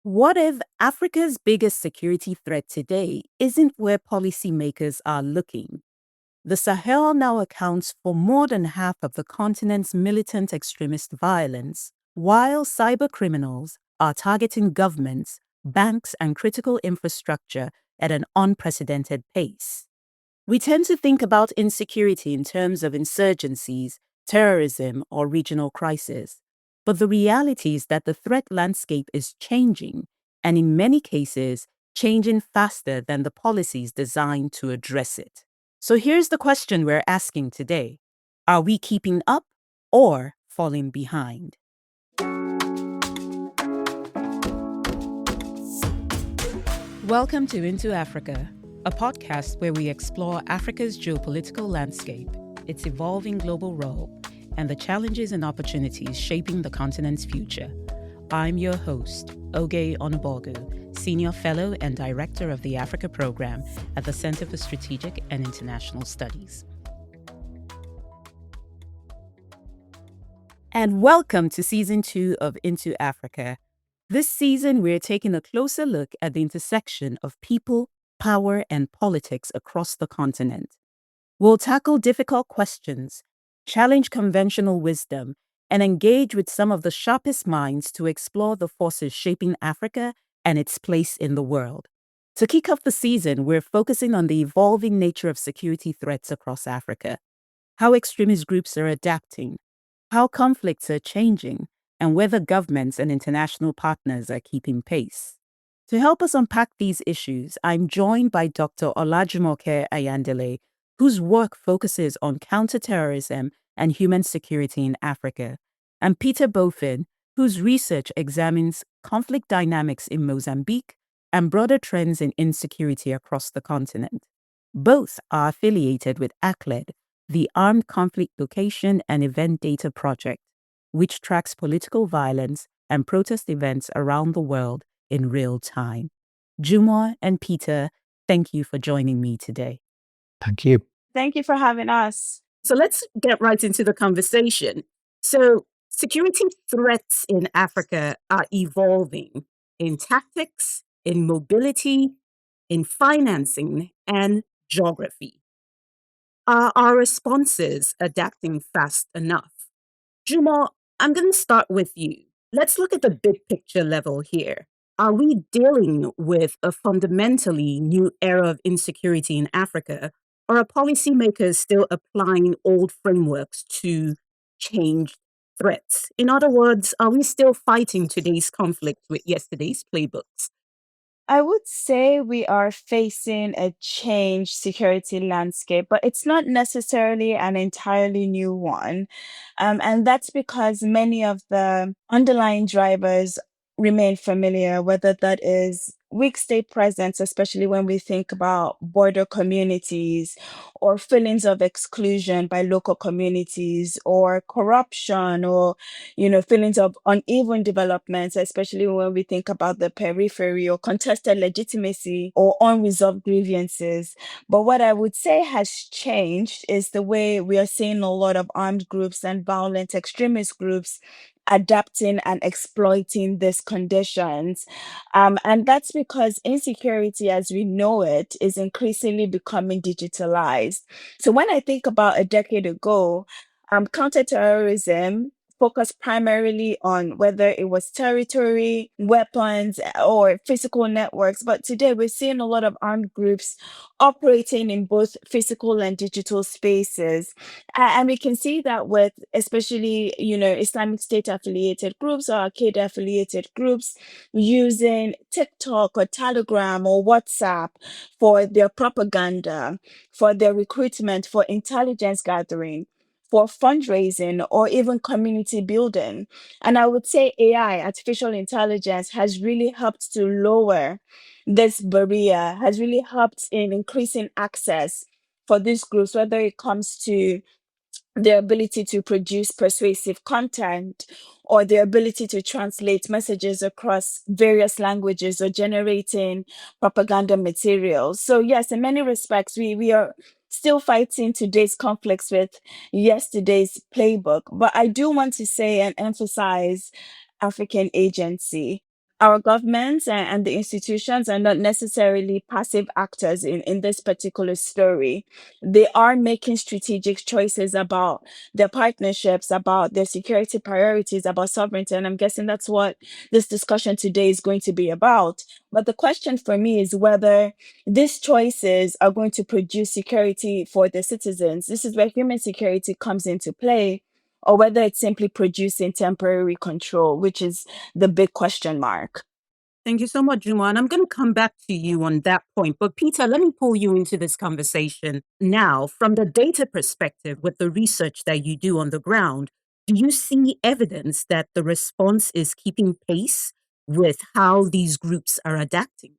What if Africa's biggest security threat today isn't where policymakers are looking? The Sahel now accounts for more than half of the continent's militant extremist violence, while cybercriminals are targeting governments, banks, and critical infrastructure at an unprecedented pace. We tend to think about insecurity in terms of insurgencies, terrorism, or regional crises. But the reality is that the threat landscape is changing, and in many cases, changing faster than the policies designed to address it. So here's the question we're asking today. Are we keeping up or falling behind? Welcome to Into Africa, a podcast where we explore Africa's geopolitical landscape, its evolving global role, and the challenges and opportunities shaping the continent's future. I'm your host, Oge Onubogu, Senior Fellow and Director of the Africa Program at the Center for Strategic and International Studies. And welcome to Season 2 of Into Africa. This season, we're taking a closer look at the intersection of people, power, and politics across the continent. We'll tackle difficult questions, challenge conventional wisdom, and engage with some of the sharpest minds to explore the forces shaping Africa and its place in the world. To kick off the season, we're focusing on the evolving nature of security threats across Africa, how extremist groups are adapting, how conflicts are changing, and whether governments and international partners are keeping pace. To help us unpack these issues, I'm joined by Dr. Olajumoke Ayandele, whose work focuses on counterterrorism and human security in Africa, and Peter Bofin, whose research examines conflict dynamics in Mozambique and broader trends in insecurity across the continent. Both are affiliated with ACLED, the Armed Conflict Location and Event Data Project, which tracks political violence and protest events around the world in real time. Jumwa and Peter, thank you for joining me today. Thank you. Thank you for having us. So let's get right into the conversation. So, security threats in Africa are evolving in tactics, in mobility, in financing, and geography. Are our responses adapting fast enough? Juma, I'm going to start with you. Let's look at the big picture level here. Are we dealing with a fundamentally new era of insecurity in Africa, or are policymakers still applying old frameworks to change threats? In other words, are we still fighting today's conflict with yesterday's playbooks? I would say we are facing a changed security landscape, but it's not necessarily an entirely new one. And that's because many of the underlying drivers remain familiar, whether that is weak state presence, especially when we think about border communities, or feelings of exclusion by local communities, or corruption, or feelings of uneven developments, especially when we think about the periphery or contested legitimacy or unresolved grievances. But what I would say has changed is the way we are seeing a lot of armed groups and violent extremist groups adapting and exploiting these conditions. And that's because insecurity as we know it is increasingly becoming digitalized. So when I think about a decade ago, counterterrorism focused primarily on whether it was territory, weapons, or physical networks. But today we're seeing a lot of armed groups operating in both physical and digital spaces. And we can see that with especially, Islamic State affiliated groups or Al Qaeda affiliated groups using TikTok or Telegram or WhatsApp for their propaganda, for their recruitment, for intelligence gathering, for fundraising, or even community building. And I would say AI, artificial intelligence, has really helped to lower this barrier, has really helped in increasing access for these groups, whether it comes to their ability to produce persuasive content or their ability to translate messages across various languages or generating propaganda materials. So, yes, in many respects, we are still fighting today's conflicts with yesterday's playbook. But I do want to say and emphasize African agency. our governments and the institutions are not necessarily passive actors in this particular story. They are making strategic choices about their partnerships, about their security priorities, about sovereignty. And I'm guessing that's what this discussion today is going to be about. But the question for me is whether these choices are going to produce security for the citizens. This is where human security comes into play, or whether it's simply producing temporary control, which is the big question mark. Thank you so much, Juma. And I'm going to come back to you on that point. But Peter, let me pull you into this conversation now. From the data perspective, with the research that you do on the ground, do you see evidence that the response is keeping pace with how these groups are adapting?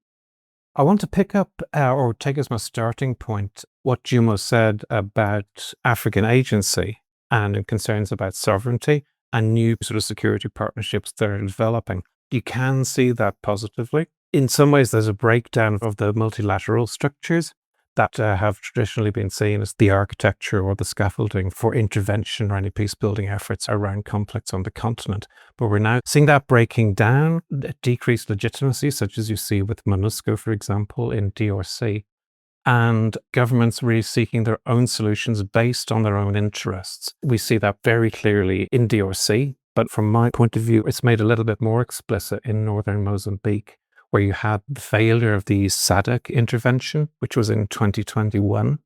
I want to pick up or take as my starting point what Jumo said about African agency and concerns about sovereignty and new sort of security partnerships that are developing. You can see that positively. In some ways, there's a breakdown of the multilateral structures that have traditionally been seen as the architecture or the scaffolding for intervention or any peace-building efforts around conflicts on the continent. But we're now seeing that breaking down, decreased legitimacy, such as you see with MONUSCO, for example, in DRC, and governments really seeking their own solutions based on their own interests. We see that very clearly in DRC, but from my point of view, it's made a little bit more explicit in northern Mozambique, where you had the failure of the SADC intervention, which was in 2021,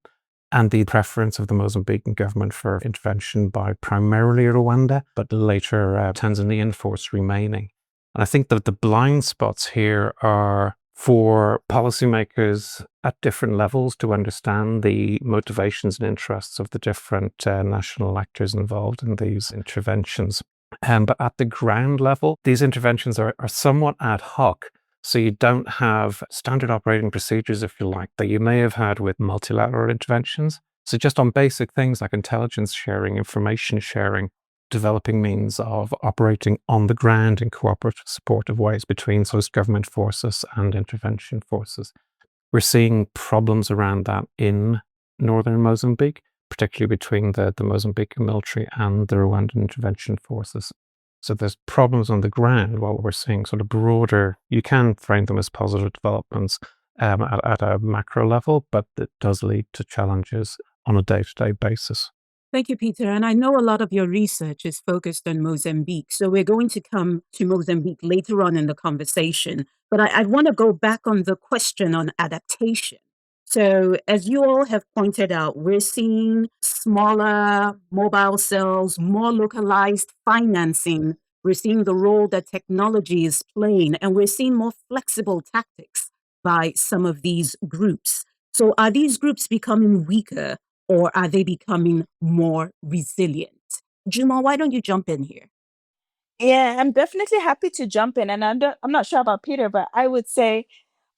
and the preference of the Mozambican government for intervention by primarily Rwanda, but later Tanzanian force remaining. And I think that the blind spots here are for policymakers at different levels to understand the motivations and interests of the different national actors involved in these interventions. But at the ground level, these interventions are somewhat ad hoc. So you don't have standard operating procedures, if you like, that you may have had with multilateral interventions. So just on basic things like intelligence sharing, information sharing, developing means of operating on the ground in cooperative, supportive ways between host government forces and intervention forces. We're seeing problems around that in northern Mozambique, particularly between the Mozambican military and the Rwandan intervention forces. So there's problems on the ground while we're seeing sort of broader, you can frame them as positive developments at a macro level, but it does lead to challenges on a day-to-day basis. Thank you, Peter. And I know a lot of your research is focused on Mozambique. So we're going to come to Mozambique later on in the conversation. But I want to go back on the question on adaptation. So as you all have pointed out, we're seeing smaller mobile cells, more localized financing. We're seeing the role that technology is playing, and we're seeing more flexible tactics by some of these groups. So are these groups becoming weaker, or are they becoming more resilient? Juma, why don't you jump in here? Yeah, I'm definitely happy to jump in. And I'm not sure about Peter, but I would say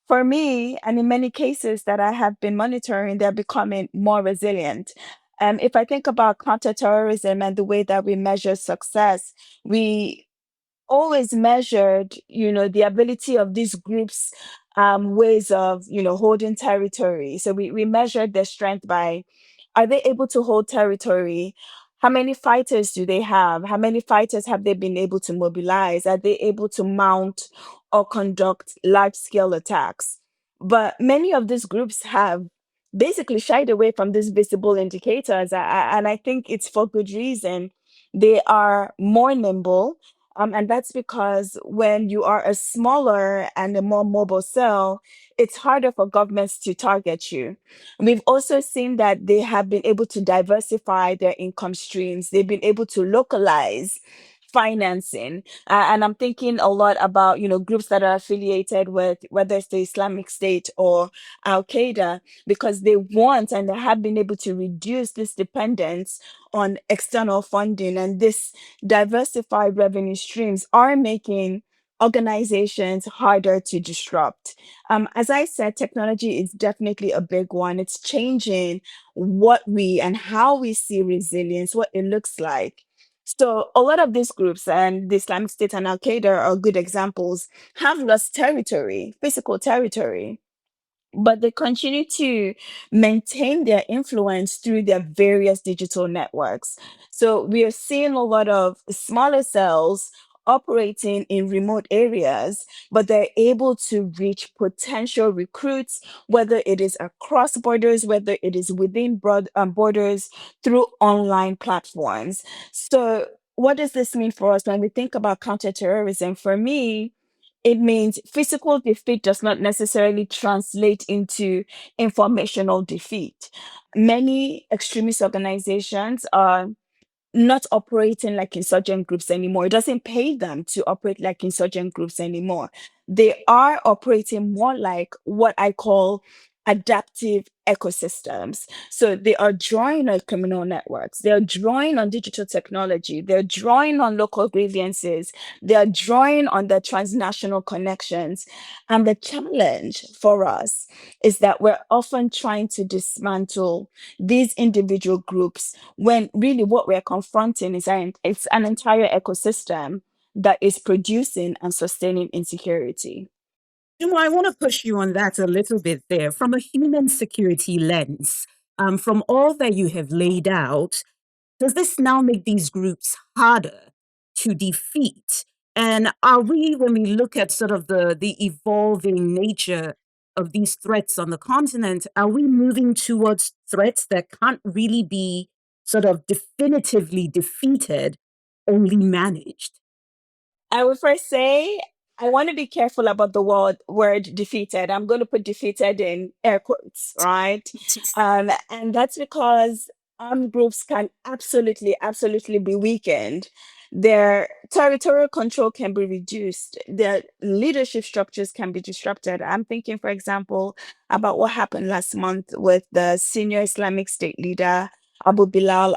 for me, and in many cases that I have been monitoring, they're becoming more resilient. If I think about counterterrorism and the way that we measure success, we always measured, the ability of these groups, ways of, holding territory. So we measured their strength by, are they able to hold territory? How many fighters do they have? How many fighters have they been able to mobilize? Are they able to mount or conduct large scale attacks? But many of these groups have basically shied away from these visible indicators. And I think it's for good reason. They are more nimble, and that's because when you are a smaller and a more mobile cell, it's harder for governments to target you. We've also seen that they have been able to diversify their income streams. They've been able to localize financing. And I'm thinking a lot about, groups that are affiliated with whether it's the Islamic State or Al Qaeda, because they want and they have been able to reduce this dependence on external funding. And this diversified revenue streams are making organizations harder to disrupt. As I said, technology is definitely a big one. It's changing what we and how we see resilience, what it looks like. So a lot of these groups, and the Islamic State and Al Qaeda are good examples, have lost territory, physical territory, but they continue to maintain their influence through their various digital networks. So we are seeing a lot of smaller cells operating in remote areas, but they're able to reach potential recruits, whether it is across borders, whether it is within borders through online platforms. So, what does this mean for us when we think about counterterrorism? For me, it means physical defeat does not necessarily translate into informational defeat. Many extremist organizations are not operating like insurgent groups anymore. It doesn't pay them to operate like insurgent groups anymore. They are operating more like what I call adaptive ecosystems. So they are drawing on criminal networks, they're drawing on digital technology, they're drawing on local grievances, they're drawing on the transnational connections. And the challenge for us is that we're often trying to dismantle these individual groups when really what we're confronting is it's an entire ecosystem that is producing and sustaining insecurity. I want to push you on that a little bit there. From a human security lens, from all that you have laid out, does this now make these groups harder to defeat? And are we, when we look at sort of the evolving nature of these threats on the continent, are we moving towards threats that can't really be sort of definitively defeated, only managed? I would first say I want to be careful about the word defeated. I'm going to put defeated in air quotes, right? And that's because armed groups can absolutely be weakened. Their territorial control can be reduced. Their leadership structures can be disrupted. I'm thinking, for example, about what happened last month with the senior Islamic State leader, Abu Bilal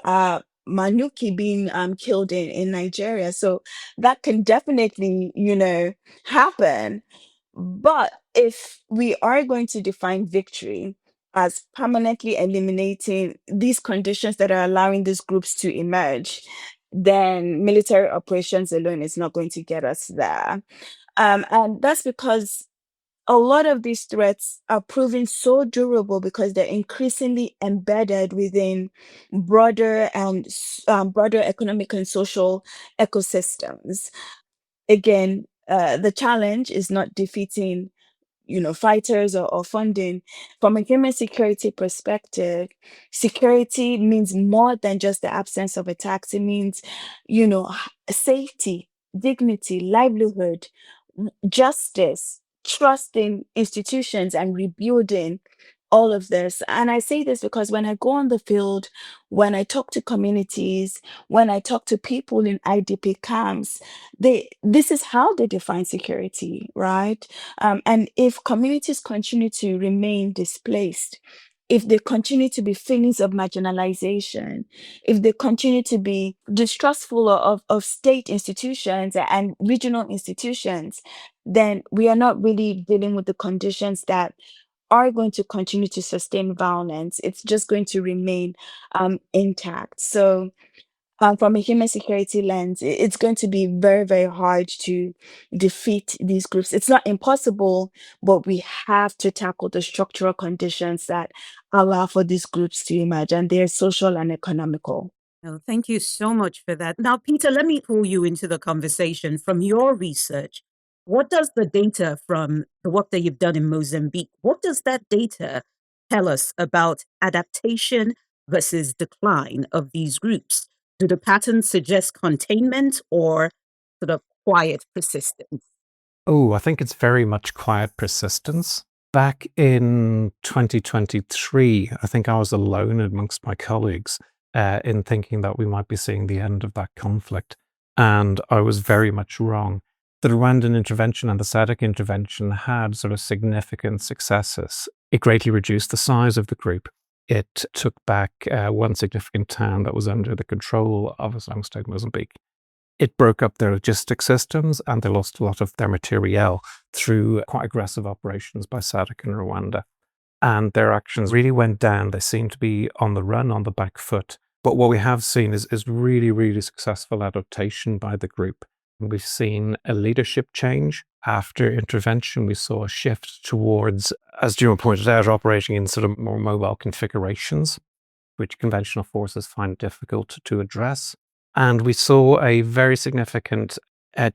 Manuki, being killed in Nigeria. So that can definitely, happen. But if we are going to define victory as permanently eliminating these conditions that are allowing these groups to emerge, then military operations alone is not going to get us there. And that's because a lot of these threats are proving so durable because they're increasingly embedded within broader economic and social ecosystems. Again, the challenge is not defeating, fighters or funding. From a human security perspective, security means more than just the absence of attacks. It means, safety, dignity, livelihood, justice, trust in institutions, and rebuilding all of this. And I say this because when I go on the field, when I talk to communities, when I talk to people in IDP camps, this is how they define security, right? And if communities continue to remain displaced, if they continue to be feelings of marginalization, if they continue to be distrustful of state institutions and regional institutions, then we are not really dealing with the conditions that are going to continue to sustain violence. It's just going to remain intact. So, from a human security lens, it's going to be very hard to defeat these groups. It's not impossible, but we have to tackle the structural conditions that allow for these groups to emerge, and they're social and economical. Oh, thank you so much for that. Now, Peter, let me pull you into the conversation. From your research, what does the data from the work that you've done in Mozambique, what does that data tell us about adaptation versus decline of these groups? Do the patterns suggest containment or sort of quiet persistence? Oh, I think it's very much quiet persistence. Back in 2023, I think I was alone amongst my colleagues in thinking that we might be seeing the end of that conflict. And I was very much wrong. The Rwandan intervention and the SADC intervention had sort of significant successes. It greatly reduced the size of the group. It took back one significant town that was under the control of Islamic State Mozambique. It broke up their logistic systems and they lost a lot of their materiel through quite aggressive operations by SADC in Rwanda. And their actions really went down. They seemed to be on the run, on the back foot. But what we have seen is really successful adaptation by the group. We've seen a leadership change. After intervention, we saw a shift towards, as Juma pointed out, operating in sort of more mobile configurations, which conventional forces find difficult to address. And we saw a very significant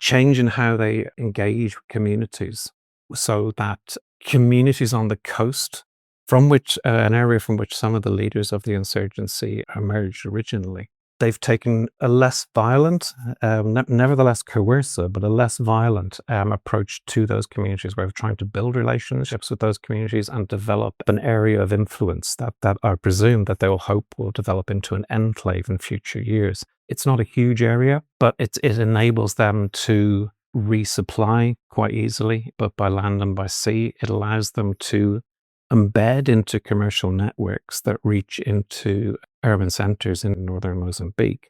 change in how they engage with communities, so that communities on the coast, from which an area from which some of the leaders of the insurgency emerged originally, they've taken a less violent, nevertheless coercive, but a less violent approach to those communities, where we're trying to build relationships with those communities and develop an area of influence that I presume that they will hope will develop into an enclave in future years. It's not a huge area, but it enables them to resupply quite easily, but by land and by sea. It allows them to embed into commercial networks that reach into urban centers in northern Mozambique.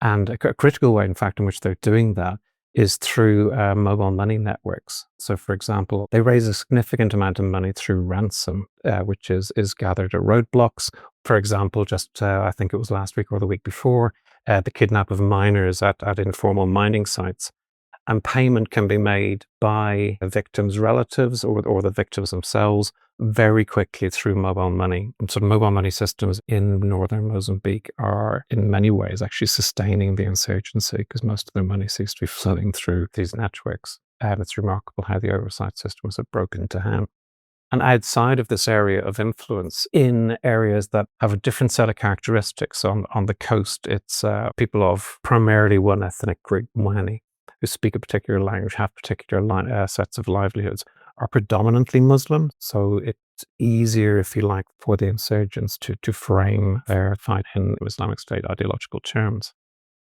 And a critical way, in fact, in which they're doing that is through mobile money networks. So, for example, they raise a significant amount of money through ransom, which is gathered at roadblocks. For example, just I think it was last week or the week before, the kidnap of miners at informal mining sites. And payment can be made by the victims' relatives or the victims themselves very quickly through mobile money. And so mobile money systems in northern Mozambique are in many ways actually sustaining the insurgency, because most of their money seems to be flowing through these networks. And it's remarkable how the oversight systems have broken down. And outside of this area of influence, in areas that have a different set of characteristics, on the coast, it's people of primarily one ethnic group, Mwani, who speak a particular language, have particular sets of livelihoods, are predominantly Muslim. So it's easier, if you like, for the insurgents to frame their fight in Islamic State ideological terms.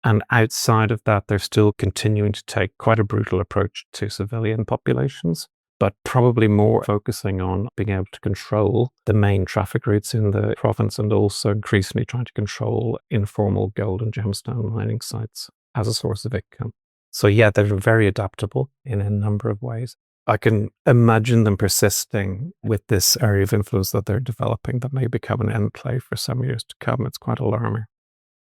And outside of that, they're still continuing to take quite a brutal approach to civilian populations, but probably more focusing on being able to control the main traffic routes in the province, and also increasingly trying to control informal gold and gemstone mining sites as a source of income. So yeah, they're very adaptable in a number of ways. I can imagine them persisting with this area of influence that they're developing that may become an enclave for some years to come. It's quite alarming.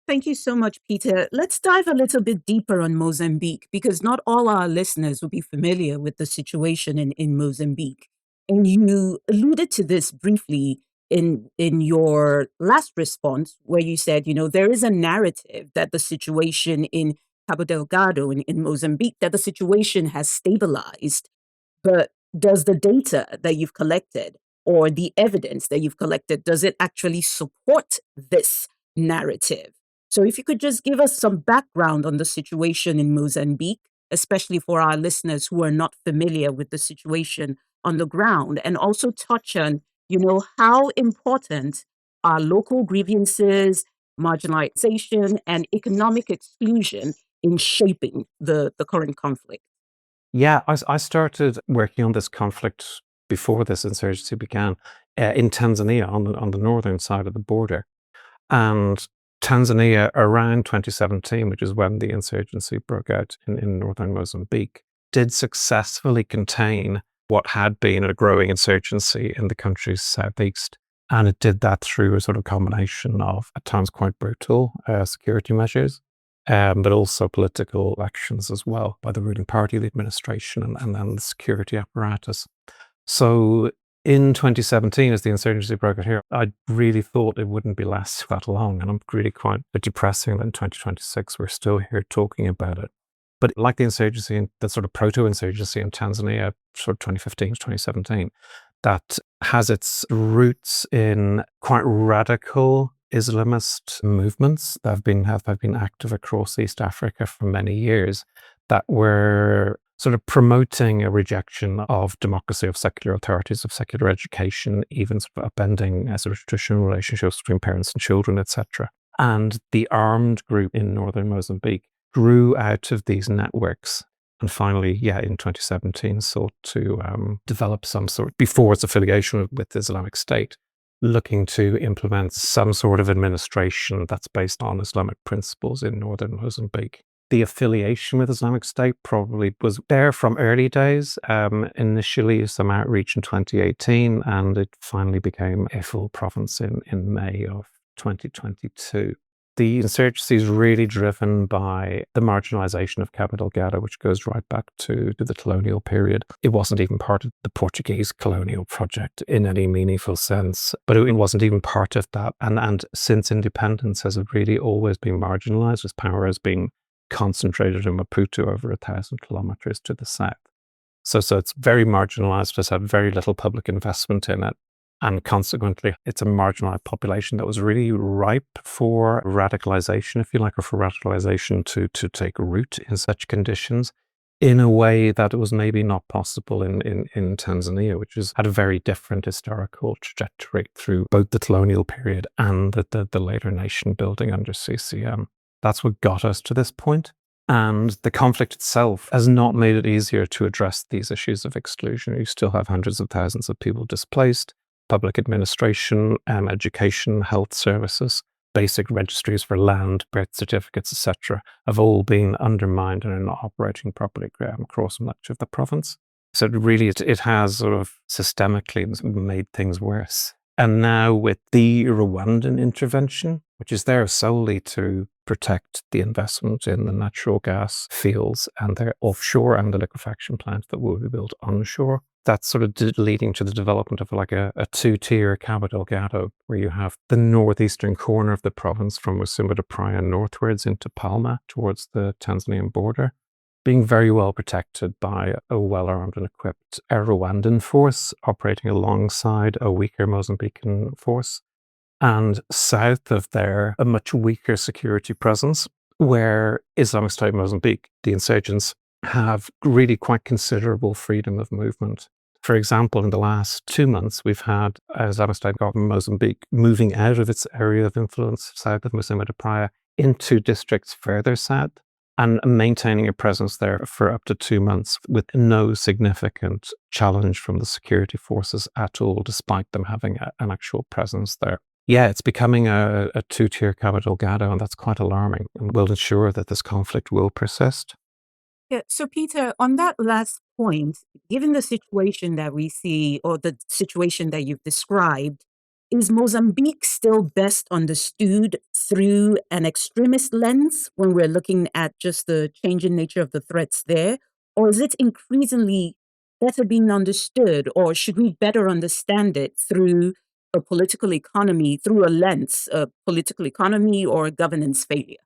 Thank you so much, Peter. Let's dive a little bit deeper on Mozambique, because not all our listeners will be familiar with the situation in Mozambique. And you alluded to this briefly in your last response, where you said, there is a narrative that the situation in Cabo Delgado in Mozambique, that the situation has stabilized. But does the data that you've collected, or the evidence that you've collected, does it actually support this narrative? So if you could just give us some background on the situation in Mozambique, especially for our listeners who are not familiar with the situation on the ground, and also touch on, how important are local grievances, marginalization, and economic exclusion in shaping the current conflict. Yeah, I started working on this conflict before this insurgency began in Tanzania on the northern side of the border. And Tanzania, around 2017, which is when the insurgency broke out in northern Mozambique, did successfully contain what had been a growing insurgency in the country's southeast. And it did that through a sort of combination of, at times, quite brutal security measures, but also political actions as well by the ruling party, the administration, and then the security apparatus. So in 2017, as the insurgency broke out here, I really thought it wouldn't be last that long. And I'm really quite depressing that in 2026, we're still here talking about it. But like the insurgency, the sort of proto-insurgency in Tanzania, sort of 2015 to 2017, that has its roots in quite radical Islamist movements that have been active across East Africa for many years, that were sort of promoting a rejection of democracy, of secular authorities, of secular education, even sort of upending sort of traditional relationships between parents and children, etc. And the armed group in northern Mozambique grew out of these networks. And finally, in 2017, sought to develop some sort, before its affiliation with Islamic State, looking to implement some sort of administration that's based on Islamic principles in northern Mozambique. The affiliation with Islamic State probably was there from early days. Initially, some outreach in 2018, and it finally became a full province in May of 2022. The insurgency is really driven by the marginalization of Cabo Delgado, which goes right back to the colonial period. It wasn't even part of the Portuguese colonial project in any meaningful sense, but it wasn't even part of that. And since independence, has it really always been marginalized, as power has been concentrated in Maputo over 1,000 kilometers to the south. So it's very marginalized, has had very little public investment in it. And consequently, it's a marginalized population that was really ripe for radicalization, if you like, or for radicalization to take root in such conditions in a way that it was maybe not possible in Tanzania, which had a very different historical trajectory through both the colonial period and the later nation building under CCM. That's what got us to this point. And the conflict itself has not made it easier to address these issues of exclusion. You still have hundreds of thousands of people displaced, public administration, education, health services, basic registries for land, birth certificates, etc., have all been undermined and are not operating properly across much of the province. So it has sort of systemically made things worse. And now with the Rwandan intervention, which is there solely to protect the investment in the natural gas fields and their offshore and the liquefaction plants that will be built onshore, that's sort of leading to the development of like a two-tier capital ghetto, where you have the northeastern corner of the province from Mozambique to Praia northwards into Palma towards the Tanzanian border, being very well protected by a well-armed and equipped Rwandan force operating alongside a weaker Mozambican force. And south of there, a much weaker security presence, where Islamic State Mozambique, the insurgents, have really quite considerable freedom of movement. For example, in the last 2 months, we've had Islamic State government Mozambique moving out of its area of influence south of Mozambique to Praia into districts further south and maintaining a presence there for up to 2 months with no significant challenge from the security forces at all, despite them having an actual presence there. Yeah, it's becoming a two-tier capital ghetto, and that's quite alarming and will ensure that this conflict will persist. Yeah. So, Peter, on that last point, given the situation that we see or the situation that you've described, is Mozambique still best understood through an extremist lens when we're looking at just the changing nature of the threats there? Or is it increasingly better being understood, or should we better understand it through a political economy, through a lens, a political economy or governance failure?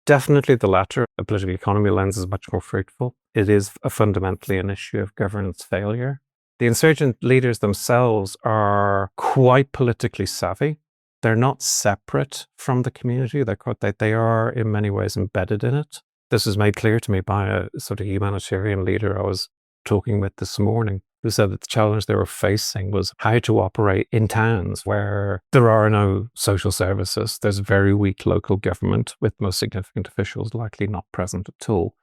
Definitely the latter. A political economy lens is much more fruitful. It is fundamentally an issue of governance failure. The insurgent leaders themselves are quite politically savvy. They're not separate from the community. They are in many ways embedded in it. This was made clear to me by a sort of humanitarian leader I was talking with this morning, who said that the challenge they were facing was how to operate in towns where there are no social services. There's very weak local government, with most significant officials likely not present at all,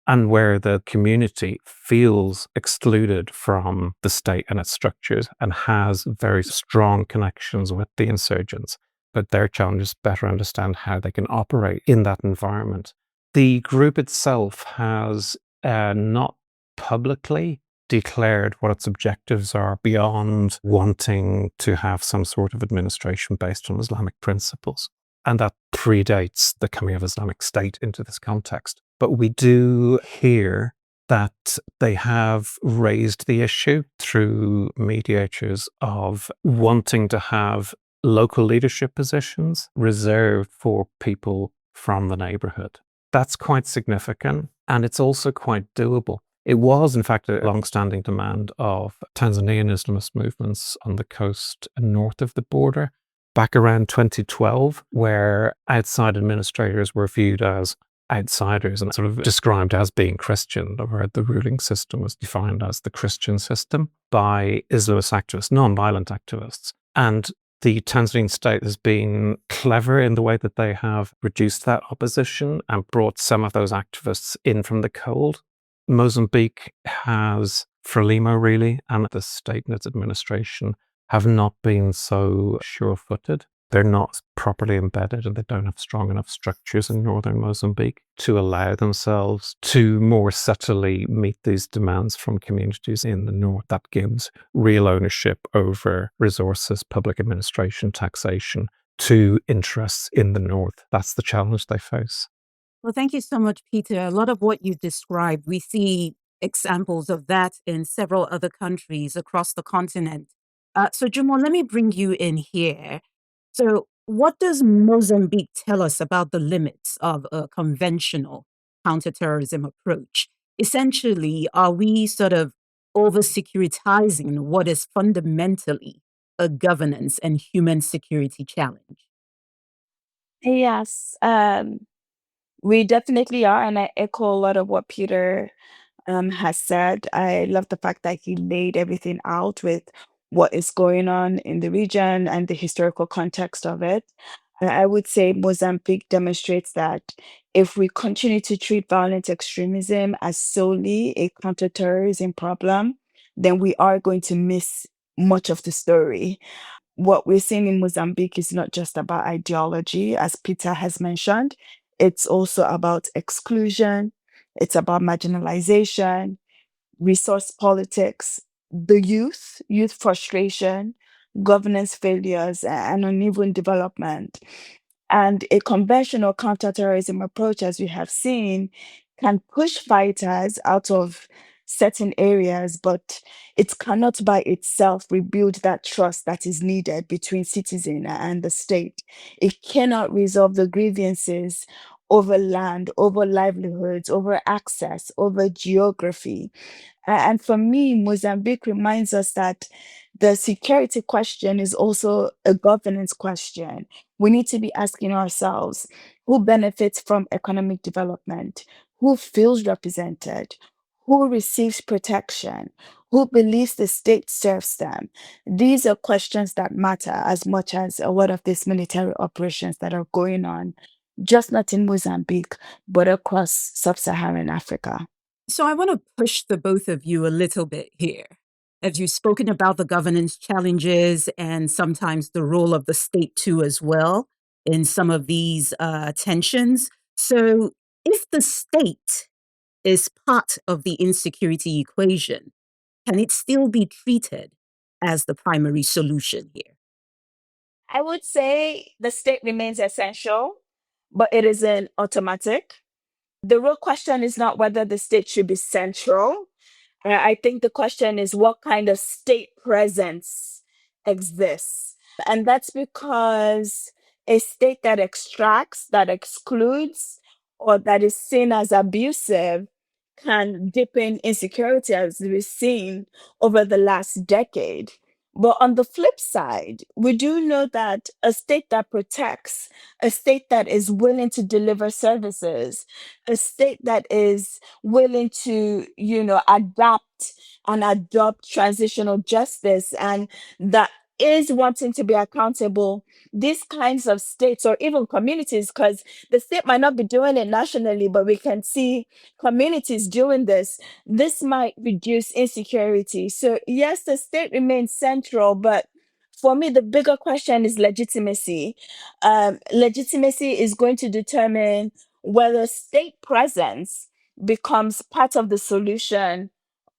and where the community feels excluded from the state and its structures and has very strong connections with the insurgents. But their challenge is better understand how they can operate in that environment. The group itself has not publicly declared what its objectives are beyond wanting to have some sort of administration based on Islamic principles. And that predates the coming of Islamic State into this context. But we do hear that they have raised the issue through mediators of wanting to have local leadership positions reserved for people from the neighborhood. That's quite significant, and it's also quite doable. It was, in fact, a long-standing demand of Tanzanian Islamist movements on the coast north of the border back around 2012, where outside administrators were viewed as outsiders and sort of described as being Christian, where the ruling system was defined as the Christian system by Islamist activists, non-violent activists. And the Tanzanian state has been clever in the way that they have reduced that opposition and brought some of those activists in from the cold. Mozambique has, Frelimo really, and the state and its administration have not been so sure-footed. They're not properly embedded, and they don't have strong enough structures in northern Mozambique to allow themselves to more subtly meet these demands from communities in the north. That gives real ownership over resources, public administration, taxation to interests in the north. That's the challenge they face. Well, thank you so much, Peter. A lot of what you described, we see examples of that in several other countries across the continent. So, Jumo, let me bring you in here. So, What does Mozambique tell us about the limits of a conventional counterterrorism approach? Essentially, are we sort of over securitizing what is fundamentally a governance and human security challenge? Yes, we definitely are. And I echo a lot of what Peter has said. I love the fact that he laid everything out with what is going on in the region and the historical context of it. I would say Mozambique demonstrates that if we continue to treat violent extremism as solely a counterterrorism problem, then we are going to miss much of the story. What we're seeing in Mozambique is not just about ideology, as Peter has mentioned, it's also about exclusion, it's about marginalization, resource politics, the youth frustration, governance failures, and uneven development. And a conventional counterterrorism approach, as we have seen, can push fighters out of certain areas, but it cannot by itself rebuild that trust that is needed between citizen and the state. It cannot resolve the grievances over land, over livelihoods, over access, over geography. And for me, Mozambique reminds us that the security question is also a governance question. We need to be asking ourselves who benefits from economic development, who feels represented, who receives protection, who believes the state serves them. These are questions that matter as much as a lot of these military operations that are going on, just not in Mozambique, but across sub Saharan Africa. So I want to push the both of you a little bit here. As you've spoken about the governance challenges and sometimes the role of the state too as well in some of these tensions. So if the state is part of the insecurity equation, can it still be treated as the primary solution here? I would say the state remains essential, but it isn't automatic. The real question is not whether the state should be central. I think the question is what kind of state presence exists. And that's because a state that extracts, that excludes, or that is seen as abusive can deepen insecurity, as we've seen over the last decade. But on the flip side, we do know that a state that protects, a state that is willing to deliver services, a state that is willing to, adapt and adopt transitional justice, and that is wanting to be accountable, these kinds of states or even communities, because the state might not be doing it nationally, but we can see communities doing this. This might reduce insecurity. So, yes, the state remains central, but for me, the bigger question is legitimacy. Legitimacy is going to determine whether state presence becomes part of the solution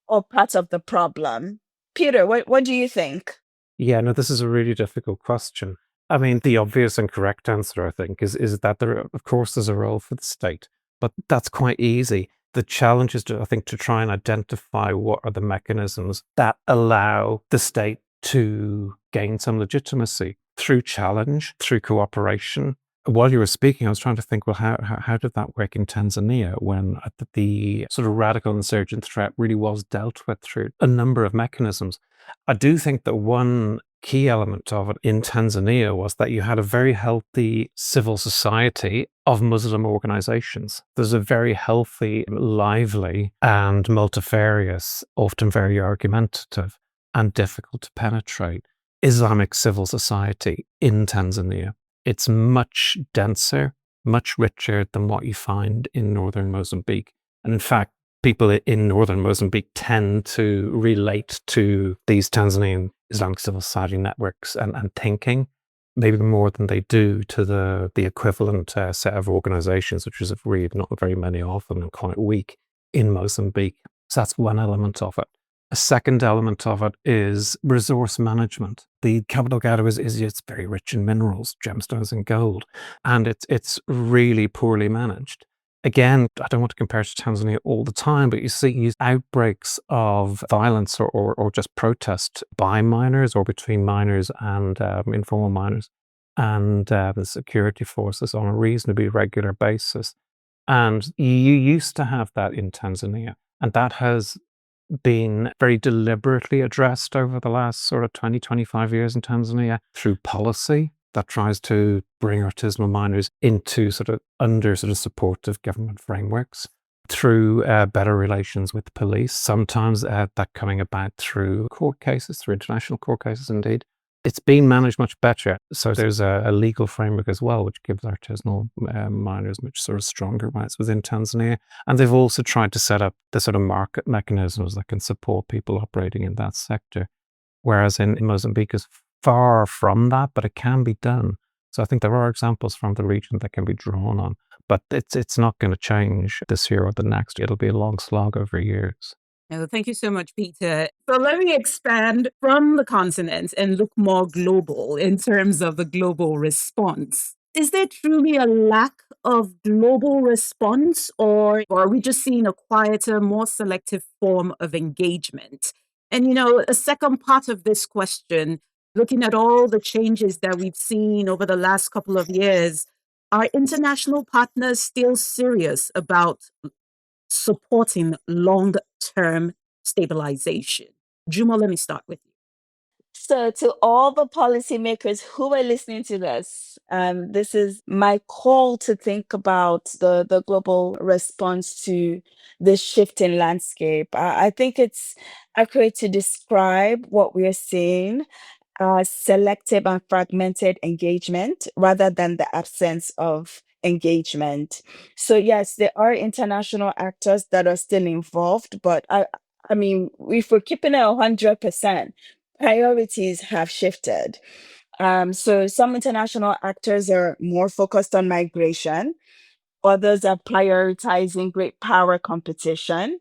or part of the problem. Peter, what do you think? Yeah, no, this is a really difficult question. I mean, the obvious and correct answer, I think, is that there, of course, there's a role for the state, but that's quite easy. The challenge is, I think, to try and identify what are the mechanisms that allow the state to gain some legitimacy through challenge, through cooperation. While you were speaking, I was trying to think, well, how did that work in Tanzania when the sort of radical insurgent threat really was dealt with through a number of mechanisms? I do think that one key element of it in Tanzania was that you had a very healthy civil society of Muslim organizations. There's a very healthy, lively, and multifarious, often very argumentative and difficult to penetrate Islamic civil society in Tanzania. It's much denser, much richer than what you find in northern Mozambique. And in fact, people in northern Mozambique tend to relate to these Tanzanian Islamic civil society networks and thinking maybe more than they do to the equivalent set of organizations, which is really not very many of them and quite weak in Mozambique. So that's one element of it. A second element of it is resource management. The Cabo Delgado is it's very rich in minerals, gemstones and gold, and it's really poorly managed. Again, I don't want to compare to Tanzania all the time, but you see outbreaks of violence or just protest by miners or between miners and informal miners. and the security forces on a reasonably regular basis. And you used to have that in Tanzania, and that has been very deliberately addressed over the last sort of 20, 25 years in Tanzania through policy that tries to bring artisanal miners into under supportive government frameworks, through better relations with the police, sometimes that coming about through court cases, through international court cases indeed. It's been managed much better. So there's a legal framework as well, which gives artisanal miners much stronger rights within Tanzania. And they've also tried to set up the market mechanisms that can support people operating in that sector. Whereas in Mozambique is far from that, but it can be done. So I think there are examples from the region that can be drawn on, but it's not going to change this year or the next. It'll be a long slog over years. Oh, thank you so much, Peter. So let me expand from the continent and look more global in terms of the global response. Is there truly a lack of global response, or are we just seeing a quieter, more selective form of engagement? And, a second part of this question, looking at all the changes that we've seen over the last couple of years, are international partners still serious about supporting long-term stabilization? Juma, let me start with you. So, to all the policymakers who are listening to this is my call to think about the global response to this shifting landscape. I think it's accurate to describe what we are seeing as selective and fragmented engagement rather than the absence of engagement. So, yes, there are international actors that are still involved, but I mean, if we're keeping it 100%, priorities have shifted. So some international actors are more focused on migration, others are prioritizing great power competition.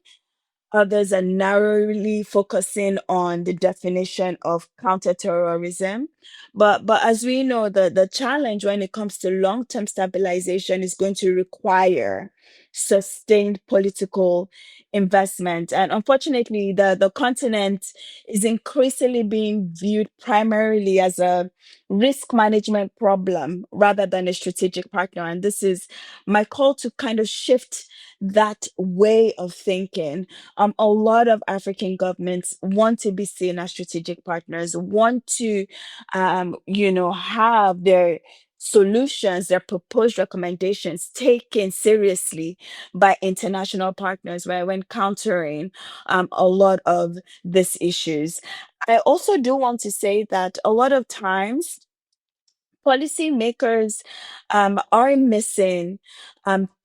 Others are narrowly focusing on the definition of counterterrorism. But as we know, the challenge when it comes to long-term stabilization is going to require sustained political investment. And unfortunately, the continent is increasingly being viewed primarily as a risk management problem rather than a strategic partner. And this is my call to kind of shift that way of thinking. A lot of African governments want to be seen as strategic partners, want to, have their solutions, their proposed recommendations taken seriously by international partners, right, when countering a lot of these issues. I also do want to say that a lot of times policymakers are missing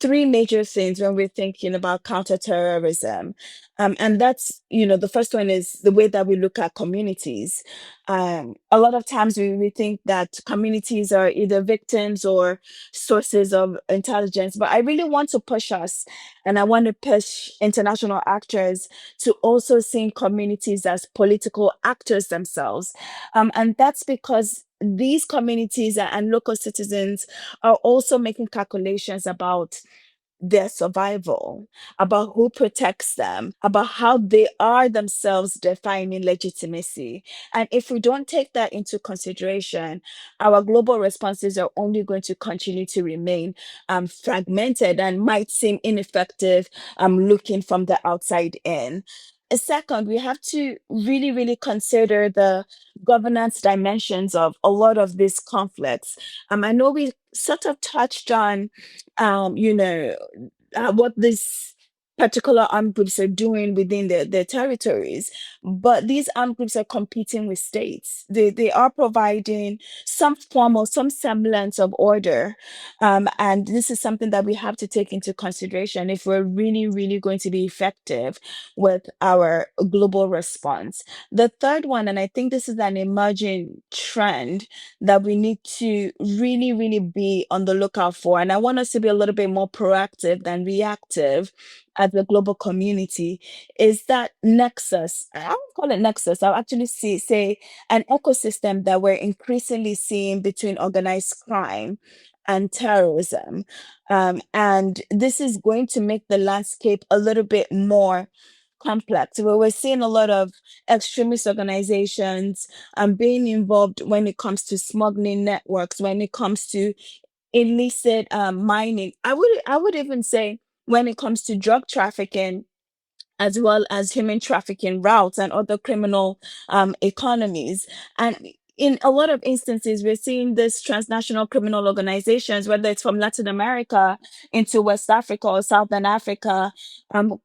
three major things when we're thinking about counterterrorism. And that's, the first one is the way that we look at communities. A lot of times we think that communities are either victims or sources of intelligence, but I really want to push us, and I want to push international actors to also see communities as political actors themselves. And that's because these communities and local citizens are also making calculations about their survival, about who protects them, about how they are themselves defining legitimacy. And if we don't take that into consideration, our global responses are only going to continue to remain fragmented and might seem ineffective looking from the outside in. Second, we have to really, really consider the governance dimensions of a lot of these conflicts. I know we sort of touched on, what these particular armed groups are doing within their territories, but these armed groups are competing with states. They are providing some form or some semblance of order. And this is something that we have to take into consideration if we're really, really going to be effective with our global response. The third one, and I think this is an emerging trend that we need to really, really be on the lookout for. And I want us to be a little bit more proactive than reactive as a global community, is that nexus. I won't call it nexus. I'll actually say an ecosystem that we're increasingly seeing between organized crime and terrorism. And this is going to make the landscape a little bit more complex. We're seeing a lot of extremist organizations being involved when it comes to smuggling networks, when it comes to illicit mining. I would even say when it comes to drug trafficking, as well as human trafficking routes and other criminal economies. And in a lot of instances, we're seeing these transnational criminal organizations, whether it's from Latin America into West Africa or Southern Africa,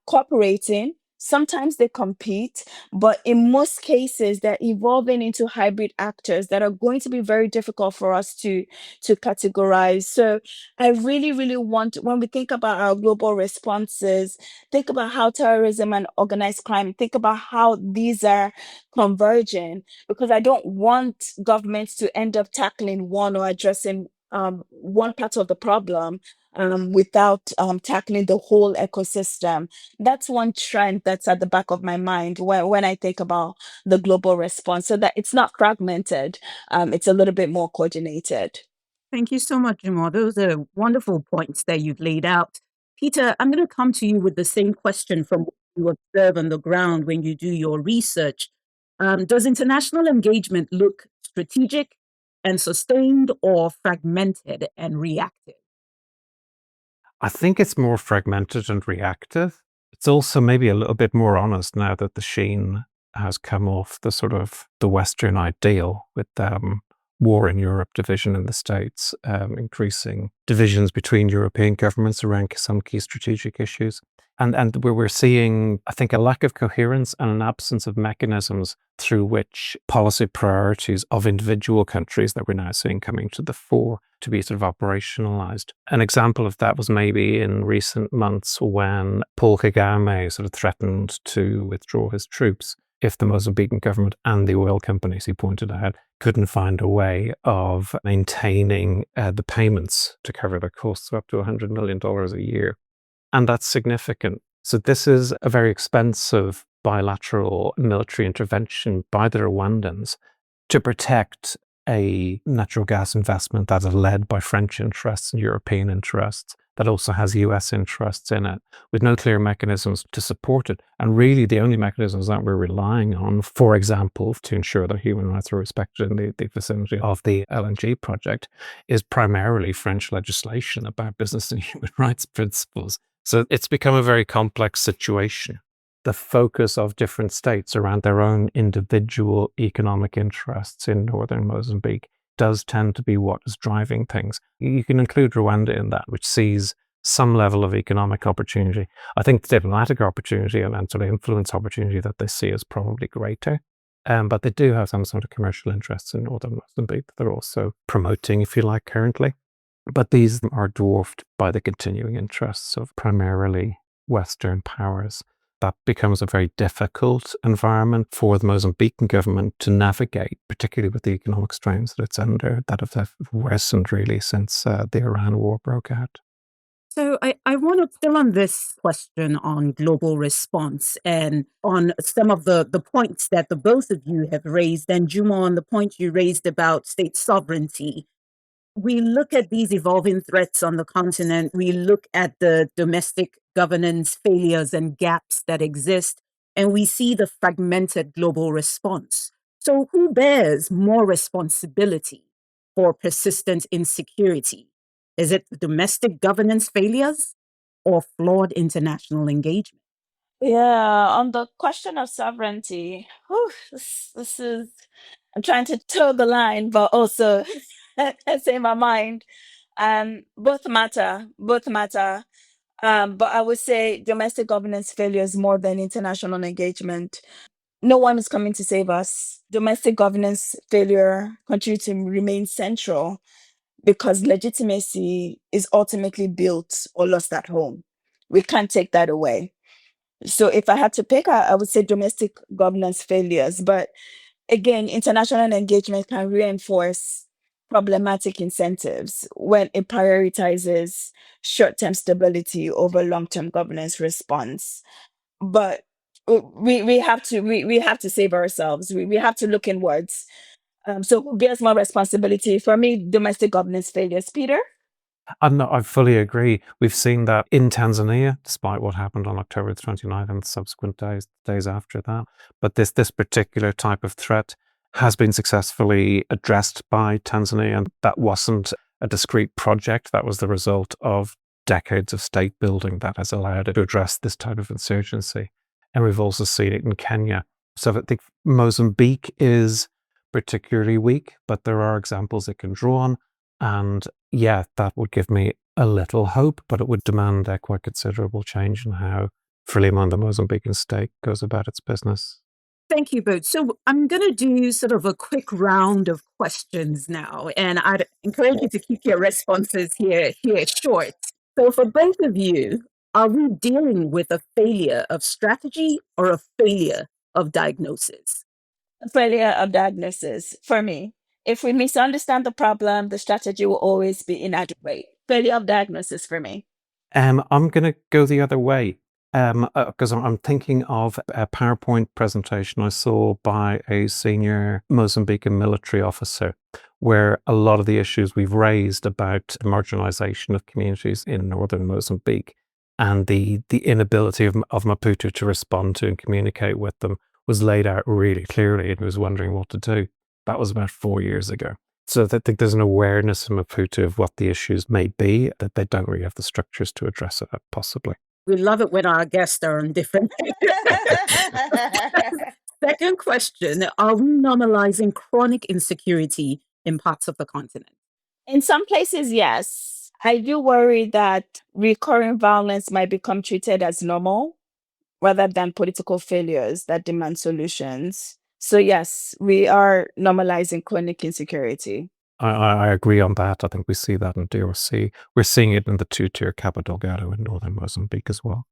cooperating. Sometimes they compete, but in most cases, they're evolving into hybrid actors that are going to be very difficult for us to categorize. So I really, really want, when we think about our global responses, think about how terrorism and organized crime, think about how these are converging, because I don't want governments to end up tackling one or addressing one part of the problem without tackling the whole ecosystem. That's one trend that's at the back of my mind when I think about the global response, so that it's not fragmented, it's a little bit more coordinated. Thank you so much, Jamal. Those are wonderful points that you've laid out. Peter, I'm going to come to you with the same question from what you observe on the ground when you do your research. Does international engagement look strategic and sustained, or fragmented and reactive? I think it's more fragmented and reactive. It's also maybe a little bit more honest now that the sheen has come off the sort of the Western ideal with war in Europe, division in the States, increasing divisions between European governments around some key strategic issues. And where we're seeing, I think, a lack of coherence and an absence of mechanisms through which policy priorities of individual countries that we're now seeing coming to the fore to be sort of operationalized. An example of that was maybe in recent months when Paul Kagame sort of threatened to withdraw his troops if the Mozambican government and the oil companies, he pointed out, couldn't find a way of maintaining the payments to cover their costs of up to $100 million a year. And that's significant. So this is a very expensive bilateral military intervention by the Rwandans to protect a natural gas investment that is led by French interests and European interests, that also has US interests in it, with no clear mechanisms to support it. And really the only mechanisms that we're relying on, for example, to ensure that human rights are respected in the vicinity of the LNG project, is primarily French legislation about business and human rights principles. So it's become a very complex situation. The focus of different states around their own individual economic interests in northern Mozambique does tend to be what is driving things. You can include Rwanda in that, which sees some level of economic opportunity. I think the diplomatic opportunity and sort of influence opportunity that they see is probably greater. But they do have some sort of commercial interests in northern Mozambique that they're also promoting, if you like, currently. But these are dwarfed by the continuing interests of primarily Western powers. That becomes a very difficult environment for the Mozambican government to navigate, particularly with the economic strains that it's under, that have worsened really since the Iran war broke out. So I want to still on this question on global response and on some of the points that the both of you have raised, and Juma, on the point you raised about state sovereignty. We look at these evolving threats on the continent. We look at the domestic governance failures and gaps that exist, and we see the fragmented global response. So who bears more responsibility for persistent insecurity? Is it the domestic governance failures or flawed international engagement? Yeah, on the question of sovereignty, this is, I'm trying to toe the line, but also say my mind. Both matter, both matter. But I would say domestic governance failures more than international engagement. No one is coming to save us. Domestic governance failure continue to remain central because legitimacy is ultimately built or lost at home. We can't take that away. So if I had to pick, I would say domestic governance failures. But again, international engagement can reinforce problematic incentives when it prioritizes short-term stability over long-term governance response. But we have to save ourselves. We have to look inwards. So who bears more responsibility? For me, domestic governance failures. Peter? And I fully agree. We've seen that in Tanzania, despite what happened on October the 29th and the subsequent days after that. But this particular type of threat has been successfully addressed by Tanzania, and that wasn't a discrete project. That was the result of decades of state building that has allowed it to address this type of insurgency. And we've also seen it in Kenya. So I think Mozambique is particularly weak, but there are examples it can draw on. And yeah, that would give me a little hope, but it would demand a quite considerable change in how Frelimo and the Mozambican state goes about its business. Thank you both. So I'm going to do sort of a quick round of questions now, and I'd encourage you to keep your responses here short. So for both of you, are we dealing with a failure of strategy or a failure of diagnosis? Failure of diagnosis for me. If we misunderstand the problem, the strategy will always be inadequate. Failure of diagnosis for me. I'm going to go the other way because I'm thinking of a PowerPoint presentation I saw by a senior Mozambican military officer, where a lot of the issues we've raised about the marginalization of communities in northern Mozambique and the inability of Maputo to respond to and communicate with them was laid out really clearly, and was wondering what to do. That was about 4 years ago. So I think there's an awareness in Maputo of what the issues may be, that they don't really have the structures to address it, possibly. We love it when our guests are on different. Second question, are we normalizing chronic insecurity in parts of the continent? In some places, yes. I do worry that recurring violence might become treated as normal rather than political failures that demand solutions. So, yes, we are normalizing chronic insecurity. I agree on that. I think we see that in DRC. We're seeing it in the two-tier Cabo Delgado in northern Mozambique as well.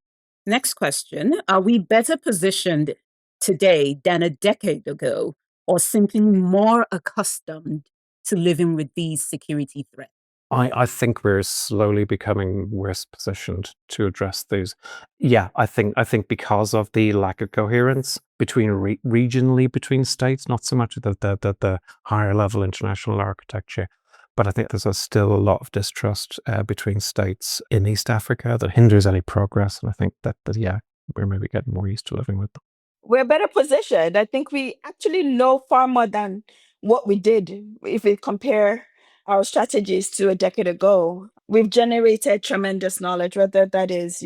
Next question, are we better positioned today than a decade ago, or simply more accustomed to living with these security threats? I think we're slowly becoming worse positioned to address these. Yeah, I think because of the lack of coherence between regionally between states, not so much the higher level international architecture, but I think there's still a lot of distrust between states in East Africa that hinders any progress. And I think that yeah, we're maybe getting more used to living with them. We're better positioned. I think we actually know far more than what we did if we compare our strategies to a decade ago. We've generated tremendous knowledge, whether that is,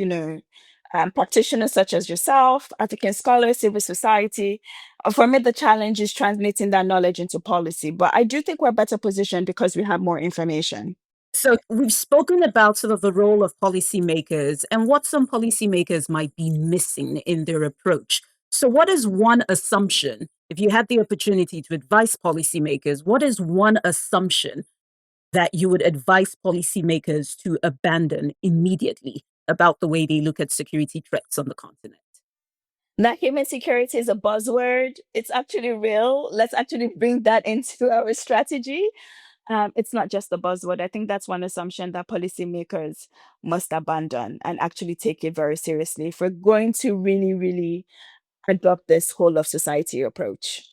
practitioners such as yourself, African scholars, civil society. For me, the challenge is translating that knowledge into policy. But I do think we're better positioned because we have more information. So we've spoken about sort of the role of policymakers and what some policymakers might be missing in their approach. So what is one assumption, if you had the opportunity to advise policymakers, what is one assumption that you would advise policymakers to abandon immediately about the way they look at security threats on the continent? That human security is a buzzword. It's actually real. Let's actually bring that into our strategy. It's not just a buzzword. I think that's one assumption that policymakers must abandon and actually take it very seriously if we're going to really, really adopt this whole of society approach.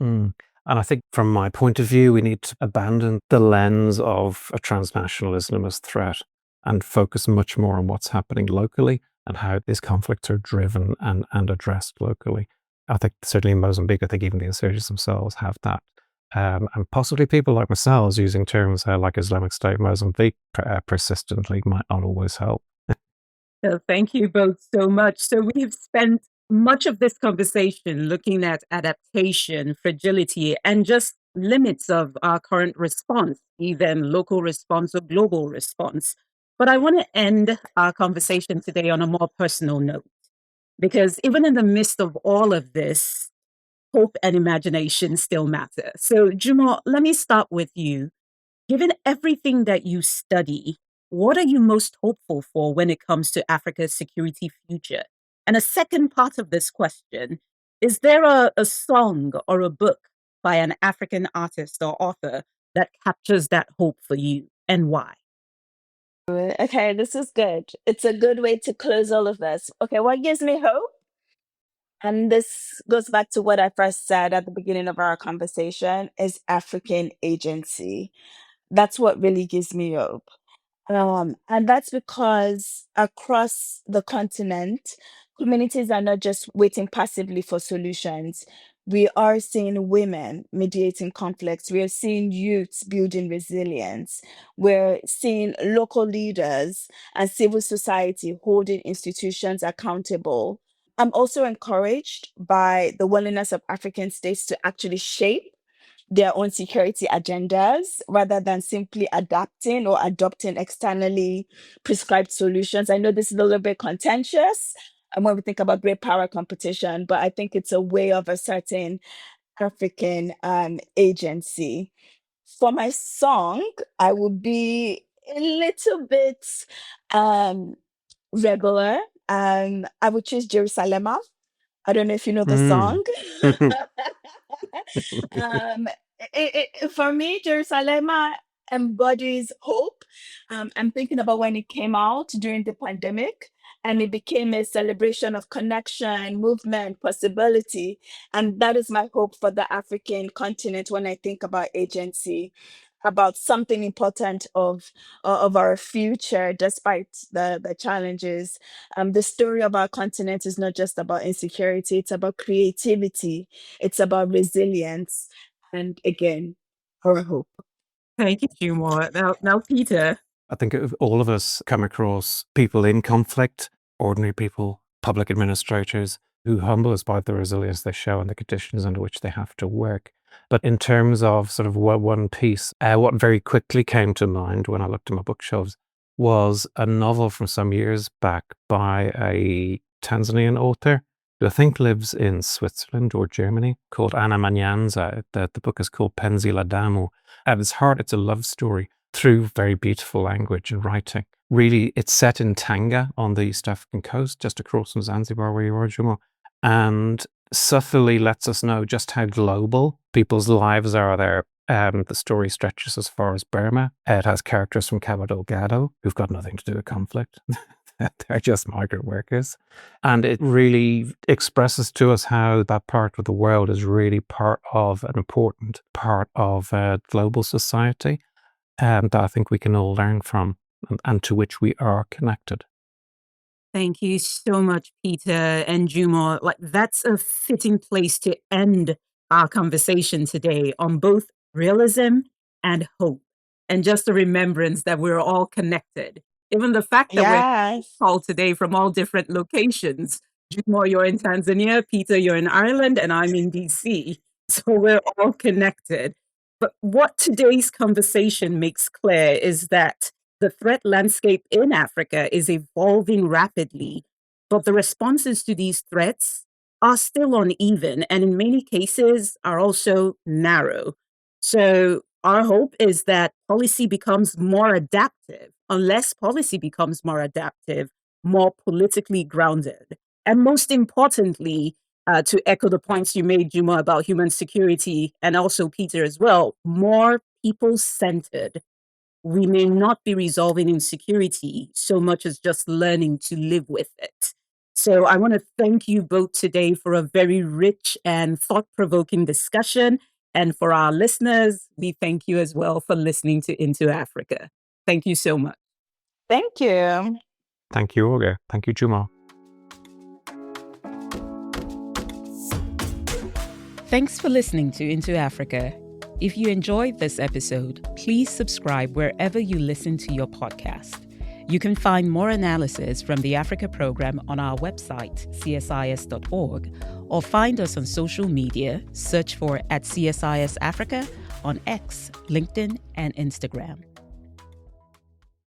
Mm. And I think from my point of view, we need to abandon the lens of a transnational Islamist threat and focus much more on what's happening locally and how these conflicts are driven and addressed locally. I think certainly in Mozambique, I think even the insurgents themselves have that. And possibly people like myself using terms like Islamic State Mozambique persistently might not always help. So thank you both so much. So we've spent much of this conversation looking at adaptation, fragility, and just limits of our current response, even local response or global response. But I want to end our conversation today on a more personal note, because even in the midst of all of this, hope and imagination still matter. So, Jumo, let me start with you. Given everything that you study, what are you most hopeful for when it comes to Africa's security future? And a second part of this question, is there a song or a book by an African artist or author that captures that hope for you, and why? Okay, this is good. It's a good way to close all of this. Okay, what gives me hope? And this goes back to what I first said at the beginning of our conversation is African agency. That's what really gives me hope. And that's because across the continent, communities are not just waiting passively for solutions. We are seeing women mediating conflicts. We are seeing youths building resilience. We're seeing local leaders and civil society holding institutions accountable. I'm also encouraged by the willingness of African states to actually shape their own security agendas rather than simply adapting or adopting externally prescribed solutions. I know this is a little bit contentious when we think about great power competition, but I think it's a way of asserting African agency. For my song, I will be a little bit um, regular. I would choose Jerusalem. I don't know if you know the Mm. song. um, for me, Jerusalem embodies hope. I'm thinking about when it came out during the pandemic, and it became a celebration of connection, movement, possibility. And that is my hope for the African continent when I think about agency, about something important of our future despite the challenges. The story of our continent is not just about insecurity, it's about creativity, it's about resilience, and again, our hope. Thank you, Jumo. Now, Peter. I think if all of us come across people in conflict, ordinary people, public administrators, who humble us by the resilience they show and the conditions under which they have to work. But in terms of sort of one piece, what very quickly came to mind when I looked at my bookshelves was a novel from some years back by a Tanzanian author who I think lives in Switzerland or Germany, called Anna Manyanza. The book is called Penzi la Damu. At its heart, it's a love story through very beautiful language and writing. Really, it's set in Tanga on the East African coast, just across from Zanzibar where you are, Jumo, and subtly lets us know just how global people's lives are there. The story stretches as far as Burma. It has characters from Cabo Delgado who've got nothing to do with conflict. They're just migrant workers. And it really expresses to us how that part of the world is really part of an important part of global society that I think we can all learn from and to which we are connected. Thank you so much, Peter and Jumo. Like, that's a fitting place to end our conversation today on both realism and hope, and just a remembrance that we're all connected. Even the fact that we're Yes. called today from all different locations. Jumo, you're in Tanzania, Peter, you're in Ireland, and I'm in DC. So we're all connected. But what today's conversation makes clear is that the threat landscape in Africa is evolving rapidly, but the responses to these threats are still uneven and in many cases are also narrow. So our hope is that policy becomes more adaptive, unless policy becomes more adaptive, more politically grounded. And most importantly, to echo the points you made, Juma, about human security, and also Peter as well, more people-centered. We may not be resolving insecurity so much as just learning to live with it. So I want to thank you both today for a very rich and thought-provoking discussion. And for our listeners, we thank you as well for listening to Into Africa. Thank you so much. Thank you. Thank you, Olga. Thank you, Juma. Thanks for listening to Into Africa. If you enjoyed this episode, please subscribe wherever you listen to your podcast. You can find more analysis from the Africa program on our website, csis.org, or find us on social media. Search for @CSIS Africa on X, LinkedIn, and Instagram.